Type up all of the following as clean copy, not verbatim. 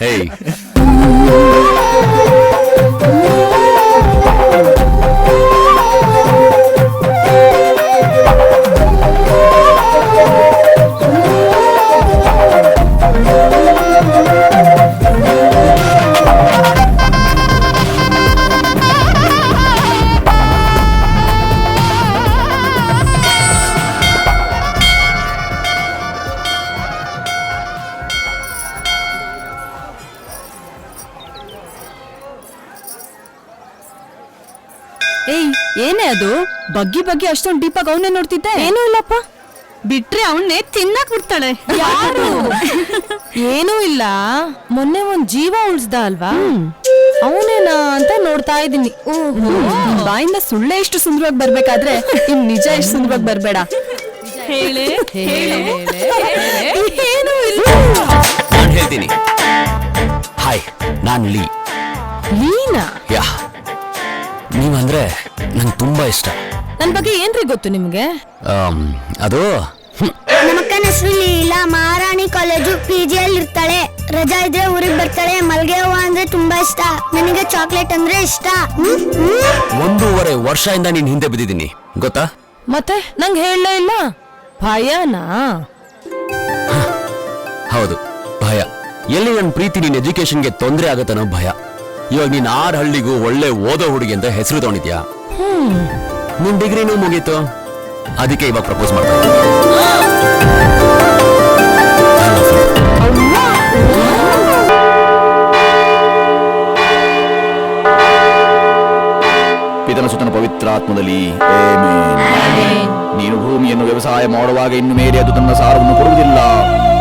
Hey. ಏಯ್, ಏನೇ ಅದು ಬಗ್ಗಿ ಬಗ್ಗಿ ಅಷ್ಟೊಂದು ಡೀಪಾಗಿ ಅವನ್ನೇ ನೋಡ್ತಿದ್ದೆ? ಏನೂ ಇಲ್ಲಪ್ಪ, ಬಿಟ್ರೆ ಅವನ್ನೇ ತಿನ್ನಕ್ ಬಿಡ್ತಾಳೆ. ಯಾರು? ಏನೂ ಇಲ್ಲ, ಮೊನ್ನೆ ಒಂದ್ ಜೀವ ಉಳಿಸ್ದ ಅಲ್ವಾ, ಅವನೇನಾ ಅಂತ ನೋಡ್ತಾ ಇದ್ದೀನಿ. ಬಾಯಿಂದ ಸುಳ್ಳೆ ಎಷ್ಟು ಸುಂದರವಾಗಿ ಬರ್ಬೇಕಾದ್ರೆ ಇನ್ ನಿಜ ಎಷ್ಟು ಸುಂದರವಾಗಿ ಬರ್ಬೇಡ. ಏನೂ ಇಲ್ಲ, ನಾನು ಹೇಳ್ತೀನಿ. ಹಾಯ್, ನಾನ್ ಲೀನಾ. ಯಾ, ನೀವಂದ್ರೆ ನಂಗೆ ತುಂಬಾ ಇಷ್ಟ. ನನ್ ಬಗ್ಗೆ ಏನ್ರಿ ಗೊತ್ತು ನಿಮ್ಗೆ? ಅದು ನಮ್ಮಕ್ಕನ ಹೆಸರು ಲೀಲಾ, ಮಹಾರಾಣಿ ಕಾಲೇಜು PG ಅಲ್ಲಿ ಇರ್ತಾಳೆ. ರಜಾ ಇದ್ರೆ ಊರಿಗೆ ಬರ್ತಾಳೆ. ಮಲ್ಗೆ ಹೂವ ಅಂದ್ರೆ ತುಂಬಾ ಇಷ್ಟ. ನನಗೆ ಚಾಕ್ಲೇಟ್ ಅಂದ್ರೆ ಇಷ್ಟ. 1.5 ವರ್ಷದಿಂದ ನೀನ್ ಹಿಂದೆ ಬಿದ್ದಿದ್ದೀನಿ ಗೊತ್ತಾ? ಮತ್ತೆ ನಂಗೆ ಹೇಳಲೇ ಇಲ್ಲ. ಭಯನಾ? ಹೌದು, ಭಯ. ಎಲ್ಲಿ ನನ್ನ ಪ್ರೀತಿ ನಿನ್ ಎಜುಕೇಶನ್ಗೆ ತೊಂದರೆ ಆಗತ್ತನೋ ಭಯ. ಇವಾಗ ನೀನ್ 6 ಹಳ್ಳಿಗೂ ಒಳ್ಳೆ ಓದೋ ಹುಡುಗಿ ಅಂತ ಹೆಸರು ತಗೊಂಡಿದ್ಯಾ. ನಿನ್ ಡಿಗ್ರಿನೂ ಮುಗೀತು, ಅದಕ್ಕೆ ಇವಾಗ ಪ್ರಪೋಸ್ ಮಾಡ್ತಾ ಪಿತನ ಸುತನ ಪವಿತ್ರಾತ್ಮದಲ್ಲಿ ನೀನು ಭೂಮಿಯನ್ನು ವ್ಯವಸಾಯ ಮಾಡುವಾಗ ಇನ್ನು ಮೇಲೆ ಅದು ತನ್ನ ಸಾರವನ್ನು ಕೊಡುವುದಿಲ್ಲ.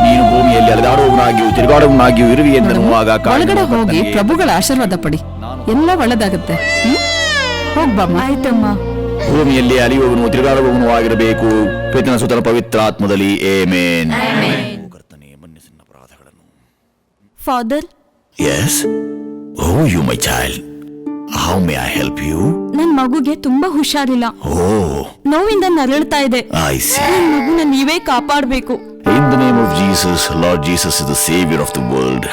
ನೀನು ಭೂಮಿಯಲ್ಲಿ ಅಲೆದಾಡುವವನಾಗಿಯೂ ತಿರುಗಾಡುವವನಾಗಿಯೂ ಇರುವಿ ಎಂದನುವಾಗ ಒಳಗಡೆ ಹೋಗಿ ಪ್ರಭುಗಳ ಆಶೀರ್ವಾದ ಪಡಿ, ಎಲ್ಲ ಒಳ್ಳೇದಾಗುತ್ತೆ. ಹೋಗ್ಬಮ್ಮ. ಆಯ್ತಮ್ಮ. ಭೂಮಿಯಲ್ಲಿ ಅಲಿಯುವವನು ತಿರುಗಾಡುವವನು ಆಗಿರಬೇಕು. ಪಿತನ ಸುತನ ಪವಿತ್ರಾತ್ಮದಲ್ಲಿ ಆಮೆನ್. ಕರ್ತನೇ, ಮನ್ನಿಸಿನ ಅಪರಾಧಗಳನ್ನು. Father, Yes. Oh, you my child. How may I help you? ನನ್ ಮಗುಗೆ ತುಂಬಾ ಹುಷಾರಿಲ್ಲ. Oh, ನೋವಿಂದ ನರಳ್ತಾ ಇದೆ. I see. ನನ್ ಮಗುನ ನೀವೇ ಕಾಪಾಡಬೇಕು. In the name of Jesus, Lord Jesus is the savior of the world.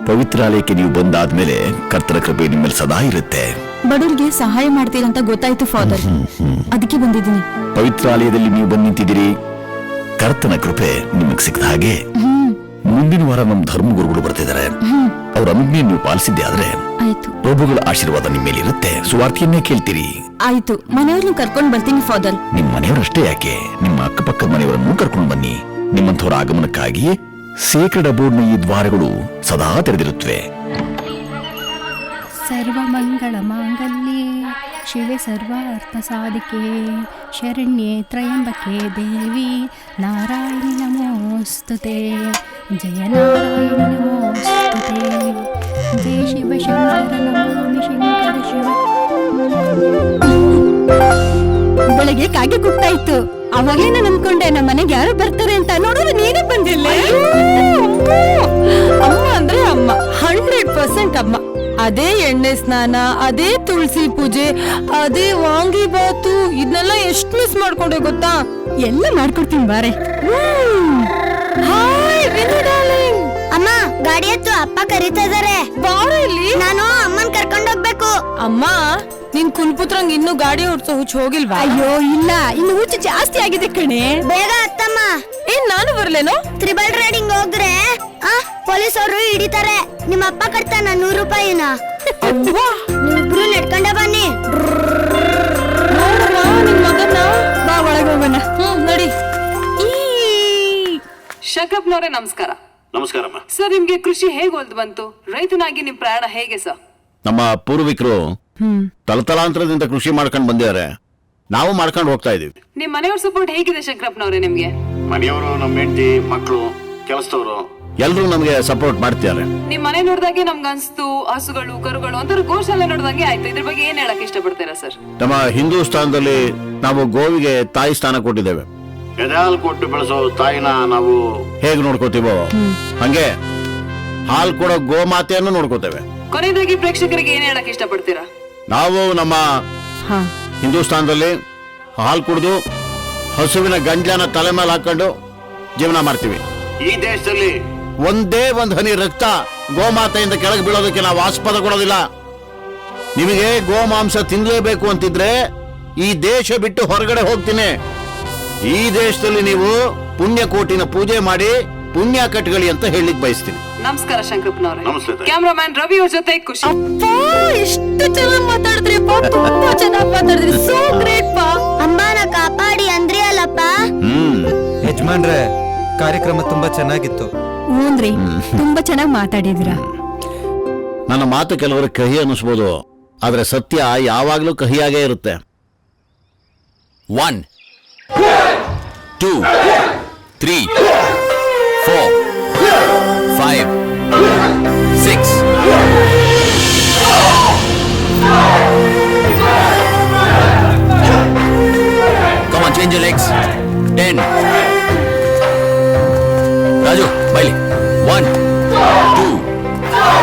ಪವಿತ್ರಾಲಯಕ್ಕೆ ನೀವು ಬಂದಾದ್ಮೇಲೆ ಕರ್ತನ ಕೃಪೆ ನಿಮ್ಮಲ್ಲಿ ಸದಾ ಇರುತ್ತೆ. ಬಡವರಿಗೆ ಸಹಾಯ ಮಾಡ್ತೀರಂತ ಗೊತ್ತಾಯ್ತು ಫಾದರ್, ಅದಕ್ಕೆ ಬಂದಿದ್ದೀನಿ. ಪವಿತ್ರಾಲಯದಲ್ಲಿ ನೀವು ಬಂದು ನಿಂತಿದ್ದೀರಿ, ಕರ್ತನ ಕೃಪೆ ನಿಮಗೆ ಸಿಕ್ಕದ ಹಾಗೆ. ಮುಂದಿನ ವಾರ ನಮ್ಮ ಧರ್ಮಗುರುಗಳು ಬರ್ತಿದ್ದಾರೆ. ಅವ್ರ ಅನುಜ್ಞೆ ನೀವು ಪಾಲಿಸಿದ್ದೆ ಆದ್ರೆ ಆಯ್ತು, ಪ್ರಭುಗಳ ಆಶೀರ್ವಾದ ನಿಮ್ಮ ಮೇಲೆ ಇರುತ್ತೆ. ಸುವಾರ್ತೆಯನ್ನೇ ಕೇಳ್ತೀರಿ. ಆಯ್ತು, ಮನೆಯವ್ರನ್ನ ಕರ್ಕೊಂಡ್ ಬರ್ತೀನಿ ಫಾದರ್. ನಿಮ್ಮ ಮನೆಯವರಷ್ಟೇ ಯಾಕೆ, ನಿಮ್ಮ ಅಕ್ಕಪಕ್ಕದ ಮನೆಯವರನ್ನು ಕರ್ಕೊಂಡು ಬನ್ನಿ. ನಿಮ್ಮಂಥವರ ಆಗಮನಕ್ಕಾಗಿ ಸೇಕ್ರೆಡ್ ಅಬೋರ್ಡ್ನ ಈ ದ್ವಾರಗಳು ಸದಾ ತೆರೆದಿರುತ್ತವೆ. ಸರ್ವಮಂಗಳ ಮಾಂಗಲ್ಯೆ ಶಿವೆ ಸರ್ವಾರ್ಥ ಸಾಧಿಕೆ ಶರಣ್ಯೆ ತ್ರಯಂಬಕೆ ದೇವಿ ನಾರಾಯಣಿ ನಮೋಸ್ತುತೆ. ಜಯ ನಾರಾಯಣಿ ನಮೋಸ್ತುತೆ. ಜಯ ಶಿವ ಶಂಕರ ನಮಾಮಿ ಶಂಕರ ಶಿವ. ಬೆಳಗ್ಗೆ ಕಾಗೆ ಕುಗ್ತಾ ಇತ್ತು, ಅವಾಗಲೇ ನಾನು ಅನ್ಕೊಂಡೆ ನಮ್ಮ ಮನೆಗೆ ಯಾರು ಬರ್ತಾರೆ ಅಂತ. ನೋಡಿದ್ರೆ ನೀನೇ ಬಂದಿಲ್ಲ. ಅಮ್ಮ ಅಂದ್ರೆ ಅಮ್ಮ, 100% ಅಮ್ಮ. ಅದೇ ಎಣ್ಣೆ ಸ್ನಾನ, ಅದೇ ತುಳಸಿ ಪೂಜೆ, ಅದೇ ವಾಂಗಿ ಬಾತು, ಇದನ್ನೆಲ್ಲ ಎಷ್ಟು ಮಿಸ್ ಮಾಡ್ಕೊಂಡೆ ಗೊತ್ತಾ? ಎಲ್ಲ ಮಾಡ್ಕೊಡ್ತೀನಿ ಬಾರೆ. Hi Vinu darling. ಅಮ್ಮ, ಗಾಡಿ ಹತ್ತು, ಅಪ್ಪ ಕರೀತಾ ಇದಾರೆ. ಬಾರ ಇಲ್ಲಿ. ನಾನು ಅಮ್ಮನ್ ಕರ್ಕೊಂಡ್ ಹೋಗ್ಬೇಕು. ಅಮ್ಮ, ನಿನ್ ಕುಲ್ಪುತ್ರಂಗ್ ಇನ್ನೂ ಗಾಡಿ ಓಡ್ಸೋ ಹುಚ್ಚು ಹೋಗಿಲ್ವಾ? ಅಯ್ಯೋ ಇಲ್ಲ, ಇನ್ನು ಹುಚ್ಚು ಜಾಸ್ತಿ ಆಗಿದೆ ಕಣೆ. ಬೇಗ ಹತ್ತಮ್ಮ. ಏನ್ ನಾನು ಬರ್ಲೇನೋ? ತ್ರಿಬಲ್ ರೈಡಿಂಗ್ ಹೋದ್ರೆ ಪೊಲೀಸ್ ಅವರು ಹಿಡಿತಾರೆ. ನಿಮ್ಮ ಅಪ್ಪ ಕಟ್ತಾನ 100 ರೂಪಾಯಿನ. ನೀವಿಬ್ರು ನಡ್ಕೊಂಡೆ ಬನ್ನಿ. ನೋಡಮ್ಮ ನಿನ್ ಮಗನ್ನ. ಬಾ ಒಳಗೆ ಹೋಗೋಣ. ನಡಿ. ಶಂಕರಪ್ಪನವರೇ ನಮಸ್ಕಾರ. ನಮಸ್ಕಾರಮ್ಮ. ಸರ್, ನಿಮ್ಗೆ ಕೃಷಿ ಹೇಗೆ ಒಲ್ದು ಬಂತು? ರೈತನಾಗಿ ನಿಮ್ ಪ್ರಯಾಣ ಹೇಗೆ ಸರ್? ನಮ್ಮ ಪೂರ್ವಿಕರು ತಲತಲಾಂತರದಿಂದ ಕೃಷಿ ಮಾಡ್ಕೊಂಡು ಬಂದಿದ್ದಾರೆ, ನಾವು ಮಾಡ್ಕೊಂಡು ಹೋಗ್ತಾ ಇದೀವಿ. ನಿಮ್ ಮನೆಯವ್ರ ಸಪೋರ್ಟ್ ಹೇಗಿದೆ ಶಂಕರಪ್ಪನವರೇ ನಿಮ್ಗೆ? ಮನೆಯವರು, ನಮ್ಮ ಹೆಂಡತಿ, ಮಕ್ಕಳು, ಕೆಲಸದವರು ಎಲ್ಲರೂ ನಮಗೆ ಸಪೋರ್ಟ್ ಮಾಡ್ತಿದ್ದಾರೆ. ನಿಮ್ ಮನೆ ನೋಡಿದಾಗೆ ನಮ್ಗೆ ಅನ್ಸ್ತು ಹಸುಗಳು, ಕರುಗಳು ಒಂಥರ ಗೋಶಾಲೆ ನೋಡಿದಂಗೆ ಆಯ್ತು. ಇದ್ರ ಬಗ್ಗೆ ಏನ್ ಹೇಳಕ್ ಇಷ್ಟಪಡ್ತೀರಾ ಸರ್? ನಮ್ಮ ಹಿಂದೂಸ್ತಾನದಲ್ಲಿ ನಾವು ಗೋವಿಗೆ ತಾಯಿ ಸ್ಥಾನ ಕೊಟ್ಟಿದ್ದೇವೆ. ಎದೆ ಕೊಟ್ಟು ಬೆಳೆಸೋ ತಾಯಿನ ನಾವು ಹೇಗ್ ನೋಡ್ಕೋತೀವೋ ಹಂಗೆ ಹಾಲು ಕೊಡೋ ಗೋಮಾತೆಯನ್ನು ನೋಡ್ಕೋತೇವೆ. ಕೊನೆಯದಾಗಿ ಪ್ರೇಕ್ಷಕರಿಗೆ ಏನ್ ಹೇಳಕ್ ಇಷ್ಟಪಡ್ತೀರಾ? ನಾವು ನಮ್ಮ ಹಿಂದೂಸ್ತಾನದಲ್ಲಿ ಹಾಲು ಕುಡಿದು ಹಸುವಿನ ಗಂಜಾನ ತಲೆ ಮೇಲೆ ಹಾಕೊಂಡು ಜೀವನ ಮಾಡ್ತೀವಿ. ಈ ದೇಶದಲ್ಲಿ ಒಂದೇ ಒಂದು ಹನಿ ರಕ್ತ ಗೋಮಾತೆಯಿಂದ ಕೆಳಗೆ ಬೀಳೋದಕ್ಕೆ ನಾವು ಆಸ್ಪದ ಕೊಡೋದಿಲ್ಲ. ನಿಮಗೆ ಗೋಮಾಂಸ ತಿನ್ಲೇಬೇಕು ಅಂತಿದ್ರೆ ಈ ದೇಶ ಬಿಟ್ಟು ಹೊರಗಡೆ ಹೋಗ್ತೀನಿ. ಈ ದೇಶದಲ್ಲಿ ನೀವು ಪುಣ್ಯಕೋಟಿನ ಪೂಜೆ ಮಾಡಿ ಪುಣ್ಯ ಕಟ್ಕೊಳ್ಳಿ ಅಂತ ಹೇಳಿಕ್ ಬಯಸ್ತೀನಿ. ನಮಸ್ಕಾರ ಶಂಕರಪ್ಪನವ್ರೆ. ನಮಸ್ತೆ ತಾಯಿ. ಕ್ಯಾಮ್ರಾಮನ್ ರವಿ ಅವ್ರ ಜೊತೆ ಖುಷಿ. ಎಷ್ಟು ಚೆನ್ನಾಗಿ ಮಾತಾಡಿದ್ರಿ ತುಂಬಾ ಚೆನ್ನಾಗಿ ಮಾತಾಡಿದ್ರಿ. ಸೋ ಗ್ರೇಟ್ ಪಾ. ಅಮ್ಮನ ಕಾಪಾಡಿ ಅಂದ್ರಿ ಅಲ್ಲಪ್ಪ. ಯಜಮಾನ್ರೆ ಕಾರ್ಯಕ್ರಮ ತುಂಬಾ ಚೆನ್ನಾಗಿತ್ತು. ಹ್ಞೂನ್ರಿ ತುಂಬಾ ಚೆನ್ನಾಗಿ ಮಾತಾಡಿದಿರ. ನನ್ನ ಮಾತು ಕೆಲವರು ಕಹಿ ಅನ್ನಿಸ್ಬೋದು, ಆದ್ರೆ ಸತ್ಯ ಯಾವಾಗ್ಲೂ ಕಹಿಯಾಗೇ ಇರುತ್ತೆ. 1 2 3 4 5 6 Come on, change your legs. 10 Raju, baili. 1 2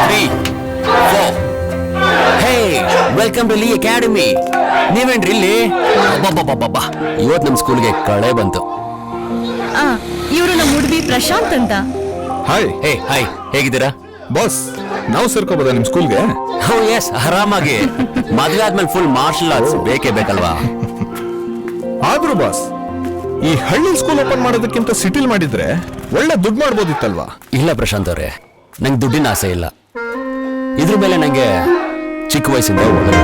3 4 Hey, welcome to Lee Academy. ನೀವೇನ್ರಿ ಇಲ್ಲಿ? ಅಬ್ಬಬ್ಬಬ್ಬಬ್ಬಾ, ಇವತ್ತು ನಮ್ಮ ಸ್ಕೂಲ್ಗೆ ಕಳೆ ಬಂತು. ಇವರು ನಮ್ಮ ಹುಡುಗಿ ಪ್ರಶಾಂತ್ ಅಂತ. ಹಾಯ್ ಹೇ ಹಾಯ್, ಹೇಗಿದ್ದೀರಾ? ಬಾಸ್, ನಾವು ಸೇರ್ಕೋಬೋದಾ ನಿಮ್ ಸ್ಕೂಲ್ಗೆ? ಓ ಎಸ್, ಆರಾಮಾಗಿ. ಮದುವೆ ಆದ್ಮೇಲೆ ಫುಲ್ ಮಾರ್ಷಲ್ ಆರ್ಟ್ಸ್ ಬೇಕೇ ಬೇಕಲ್ವಾ? ಆದ್ರೂ ಬಾಸ್, ಈ ಹಳ್ಳಿ ಸ್ಕೂಲ್ ಓಪನ್ ಮಾಡೋದಕ್ಕಿಂತ ಸಿಟಿಲ್ ಮಾಡಿದ್ರೆ ಒಳ್ಳೆ ದುಡ್ಡು ಮಾಡ್ಬೋದಿತ್ತಲ್ವಾ? ಇಲ್ಲ ಪ್ರಶಾಂತ್ ಅವ್ರೆ, ನಂಗೆ ದುಡ್ಡಿನ ಆಸೆ ಇಲ್ಲ. ಇದ್ರ ಮೇಲೆ ನಂಗೆ ಚಿಕ್ಕ ವಯಸ್ಸಿಂದ ಒಳ್ಳೆ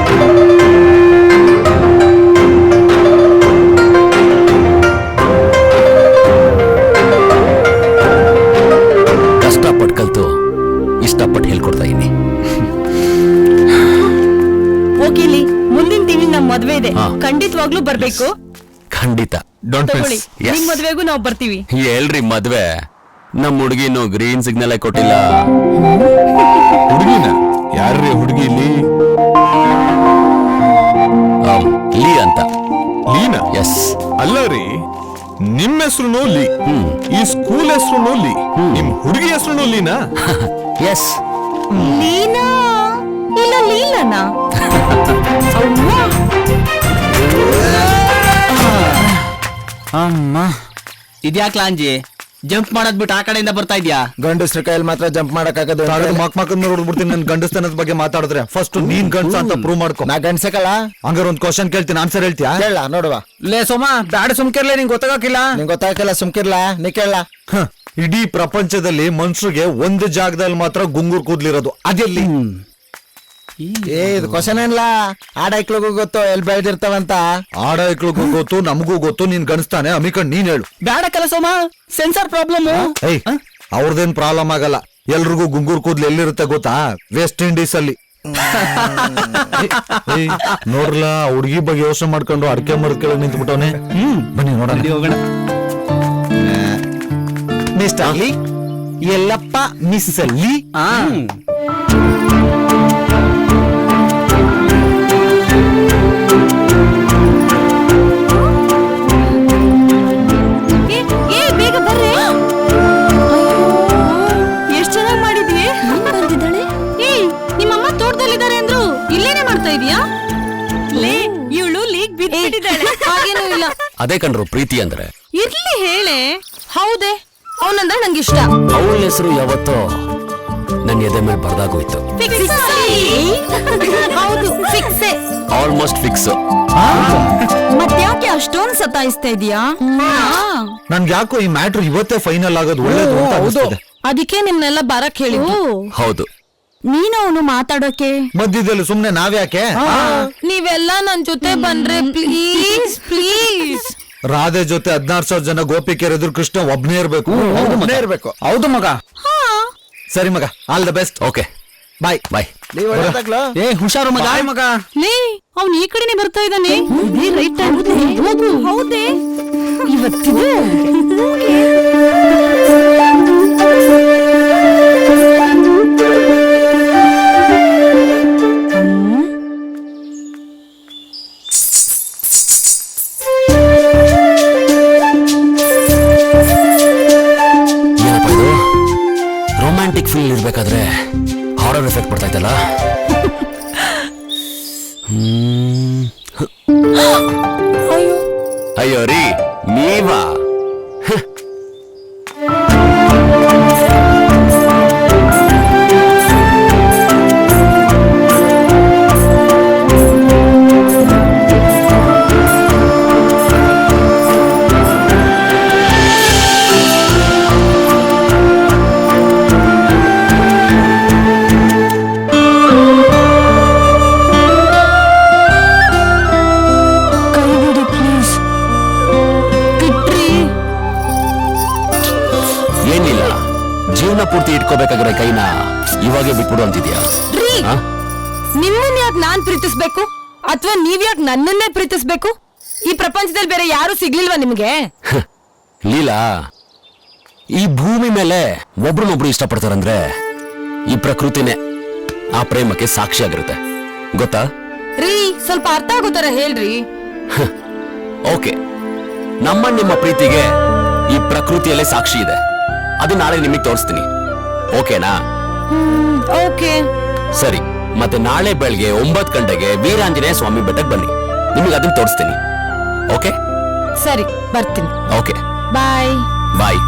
ಕಷ್ಟಪಟ್ಟು ಕಲ್ತು ಇಷ್ಟಪಟ್ಟು ಹೇಳ್ಕೊಡ್ತಾ ಇದ್ದೀನಿ. ಓಕೆಲಿ, ಮುಂದಿನ ತಿಂಗಳು ನಮ್ಮ ಮದ್ವೆ ಇದೆ. ಹಾ. ಖಂಡಿತವಾಗ್ಲೂ ಬರ್ಬೇಕು. ಖಂಡಿತ. ಡೋಂಟ್ ತಗೊಳ್ಳಿ, Yes. ನಿಮ್ ಮದ್ವೆಗೂ ನಾವು ಬರ್ತೀವಿ. ಎಲ್ರಿ ಮದ್ವೆ? ನಮ್ಮ ಹುಡುಗಿನು ಗ್ರೀನ್ ಸಿಗ್ನಲ್ ಕೊಟ್ಟಿಲ್ಲ. ಹುಡುಗಿನ ಯಾರ್ರೀ ಹುಡುಗಿ? ಇಲ್ಲಿ ಲೀ ಅಂತ. ಲೀನಾ? ಎಸ್. ಅಲ್ಲ ರೀ, ನಿಮ್ ಹೆಸರು ಲೀ, ಈ ಸ್ಕೂಲ್ ಹೆಸರು ಲೀ, ನಿಮ್ ಹುಡುಗಿ ಹೆಸರು ಲೀನಾ? ಎಸ್. ಲೀನಾ ಇಲ್ಲ ಲೀಲನಾ? ಅಮ್ಮ ಇದ್ಯಾಕ್ ಲಾಂಜಿ ಜಂಪ್ ಮಾಡೋದ್ ಬಿಟ್ಟು ಆ ಕಡೆಯಿಂದ ಬರ್ತಾ ಇದ್ಯಾ? ಗಂಡಸ್ರ ಕೈಯಲ್ಲಿ ಮಾತ್ರ ಜಂಪ್ ಮಾಡಕ್ಕಾಗದು. ಮಕ್ ನೋಡ್ಬಿಡ್ತೀನಿ ನನ್ ಗಂಡಸ್ತನದ ಬಗ್ಗೆ ಮಾತಾಡಿದ್ರೆ. ಫಸ್ಟ್ ನೀನ್ ಗಂಡಸ ಅಂತ ಪ್ರೂವ್ ಮಾಡ್ಕೊ. ನಾ ಗಂಡಸಕಲ್ಲ. ಹಂಗಾರ ಒಂದ್ ಕ್ವಶನ್ ಕೇಳ್ತೀನಿ, ಆನ್ಸರ್ ಹೇಳ್ತೀಯಾ? ಹೇಳ ನೋಡುವ. ಲೇ ಸೋಮ, ಬ್ಯಾಡ ಸುಮ್ಕಿರ್ಲೆ, ನಿಂಗೆ ಗೊತ್ತಾಗಕ್ಕಿಲ್ಲ. ನಿಂಗೆ ಗೊತ್ತಾಗಲ್ಲ, ಸುಮ್ಕಿರ್ಲಾ, ನೀ ಕೇಳ. ಇಡೀ ಪ್ರಪಂಚದಲ್ಲಿ ಮನುಷ್ಯರಿಗೆ ಒಂದು ಜಾಗದಲ್ಲಿ ಮಾತ್ರ ಗುಂಗುರ್ ಕೂದ್ಲಿರೋದು, ಅದೆಲ್ಲಿ? ಇದು ಕ್ವಶನ್ ಏನಿಲ್ಲ, ಆಡೈಕ್ಳಿಗೂ ಗೊತ್ತು ಎಲ್ಲಿ ಬೆಳೆದಿರ್ತಾವಂತ. ಆಡೈಕ್ಳಿಗೂ ಗೊತ್ತು, ನಮಗೂ ಗೊತ್ತು. ನೀನ್ ಗಣಿಸ್ತಾನೆ ಅಮಿಕಂಡ್, ನೀನ್ ಹೇಳು. ಬ್ಯಾಡಕ್ಕಲ್ಲ ಸೋಮ, ಸೆನ್ಸರ್ ಪ್ರಾಬ್ಲಮ್. ಏಯ್, ಅವ್ರದೇನ್ ಪ್ರಾಬ್ಲಮ್ ಆಗಲ್ಲ. ಎಲ್ರಿಗೂ ಗುಂಗೂರ್ ಕೂದ್ಲು ಎಲ್ಲಿರುತ್ತೆ ಗೊತ್ತಾ? ವೆಸ್ಟ್ ಇಂಡೀಸ್ ಅಲ್ಲಿ. ನೋಡ್ರಲ್ಲ, ಹುಡುಗಿ ಬಗ್ಗೆ ಯೋಚನೆ ಮಾಡ್ಕೊಂಡು ಅಡಿಕೆ ಮರದ ಕೆಳಗೆ ನಿಂತು ಬಿಟ್ಟವನೆ. ಬನ್ನಿ ನೋಡೋಣ. ಹೋಗೋಣ. ಮಿಸ್ಟರ್ ಲೀ, ಎಲ್ಲಪ್ಪ ಮಿಸ್ ಲೀ. ಬೇಗ ಬರ್ರಿ. ಎಷ್ಟ್ ಚೆನ್ನಾಗಿ ಮಾಡಿದ್ವಿ. ಬಂದಿದ್ದಾಳೆ. ಏಯ್, ನಿಮ್ಮಮ್ಮ ತೋಟದಲ್ಲಿದ್ದಾರೆ ಅಂದ್ರು, ಇಲ್ಲೇನೆ ಮಾಡ್ತಾ ಇದೀಯಾ? ಲೇ, ಇವಳು ಲೀಗ್ ಬಿಟ್ಟಿದ್ದಾಳೆ. ಹಾಗೇನೂ ಇಲ್ಲ. ಅದೇ ಕಣ್ರು ಪ್ರೀತಿ ಅಂದ್ರೆ. ಇರ್ಲಿ ಹೇಳೆ. ಹೌದೇ, ಅವನಂದ್ರೆ ನಂಗೆ ಇಷ್ಟ. ಅವಳ ಹೆಸರು ಯಾವತ್ತೋ ನನ್ನ ಎದೆ ಮೇಲೆ ಬರ್ದಾಗೋಯ್ತು. ಹೌದು, ಫಿಕ್ಸೆ. Almost fix. ಮತ್ತ್ಯಾಕೆ ಅಷ್ಟೊಂದು ಸತಾಯಿಸ್ತಾ ಇದೀಯಾ? ನನ್ಗೆ ಯಾಕೋ ಈ ಮ್ಯಾಟ್ರ್ ಇವತ್ತೇ ಫೈನಲ್ ಆಗೋದು ಒಳ್ಳೇದು ಅಂತ ಅನಿಸ್ತಿದೆ. ಅದಕ್ಕೆ ನಿಮ್ನೆಲ್ಲ ಬರಕ್ ಹೇಳಿದ್ದು. ಹೌದು. ನೀನು ಅವನು ಮಾತಾಡೋಕೆ ಮಧ್ಯದಲ್ಲಿ ಸುಮ್ನೆ ನಾವ್ಯಾಕೆ? ನೀವೆಲ್ಲ ನನ್ ಜೊತೆ ಬಂದ್ರೆ ಪ್ಲೀಸ್ ಪ್ಲೀಸ್. ರಾಧೆ ಜೊತೆ 16,000 ಜನ ಗೋಪಿಕೆಯರ್ ಎದುರು ಕೃಷ್ಣ ಒಬ್ನೇ ಇರ್ಬೇಕು. ಇರ್ಬೇಕು. ಹೌದು ಮಗ. ಸರಿ ಮಗ, ಆಲ್ ದ ಬೆಸ್ಟ್. ಓಕೆ, ಬಾಯ್ ಬಾಯ್. ಏ ಹುಷಾರು ಮಗ. ಮಗ ಲೇ, ಅವ್ನು ಈ ಕಡೆನೆ ಬರ್ತಾ ಇದ್ದಾನೆ. ರೈಟ್ ಹೋಗು. ಹೌದೇ, ಇವತ್ತಿದೆ. ಏನಪ್ಪ ಇದು? ರೊಮ್ಯಾಂಟಿಕ್ ಫೀಲ್ ಇರ್ಬೇಕಾದ್ರೆ ಹಾರರ್ ಎಫೆಕ್ಟ್ ಬರ್ತಾ ಇತ್ತಲ್ಲ. ಅಯ್ಯೋ ರೀ, ನೀವಾ? ಪೂರ್ತಿ ಇಟ್ಕೋಬೇಕಾಗಿರೋ ಕೈನ ಇವಾಗೆ ಬಿಟ್ಬಿಡು ಅಂತಿದ್ಯಾ ರೀ ಆ? ನಿಮ್ಮನ್ನ ಯಾಕೆ ನಾನ್ ಪ್ರೀತಿಸ್ಬೇಕು ಅಥವಾ ನೀವ್ ಯಾಕೆ ನನ್ನನ್ನೇ ಪ್ರೀತಿಸ್ಬೇಕು? ಈ ಪ್ರಪಂಚದಲ್ಲಿ ಬೇರೆ ಯಾರು ಸಿಗ್ಲಿಲ್ವಾ ನಿಮ್ಗೆ? ಲೀಲಾ, ಈ ಭೂಮಿ ಮೇಲೆ ಒಬ್ರನ್ನೊಬ್ರು ಇಷ್ಟಪಡ್ತಾರಂದ್ರೆ ಈ ಪ್ರಕೃತಿನೇ ಆ ಪ್ರೇಮಕ್ಕೆ ಸಾಕ್ಷಿಯಾಗಿರುತ್ತೆ, ಗೊತ್ತಾ? ರೀ ಸ್ವಲ್ಪ ಅರ್ಥ ಆಗೋ ತರ ಹೇಳ್ರಿ. ಓಕೆ, ನಿಮ್ಮ ಪ್ರೀತಿಗೆ ಈ ಪ್ರಕೃತಿಯಲ್ಲೇ ಸಾಕ್ಷಿ ಇದೆ. ಅದು ನಾಳೆ ನಿಮಗೆ ತೋರಿಸ್ತೀನಿ, ಓಕೆನಾ? ಓಕೆ ಸರಿ, ಮತ್ತೆ ನಾಳೆ ಬೆಳಗ್ಗೆ 9 ಗಂಟೆಗೆ ವೀರಾಂಜನೇಯ ಸ್ವಾಮಿ ಬೆಟ್ಟಕ್ಕೆ ಬನ್ನಿ, ನಿಮಗೆ ಅದನ್ನ ತೋರಿಸ್ತೀನಿ. ಓಕೆ ಸರಿ, ಬರ್ತೀನಿ. ಓಕೆ, ಬಾಯ್. ಬಾಯ್.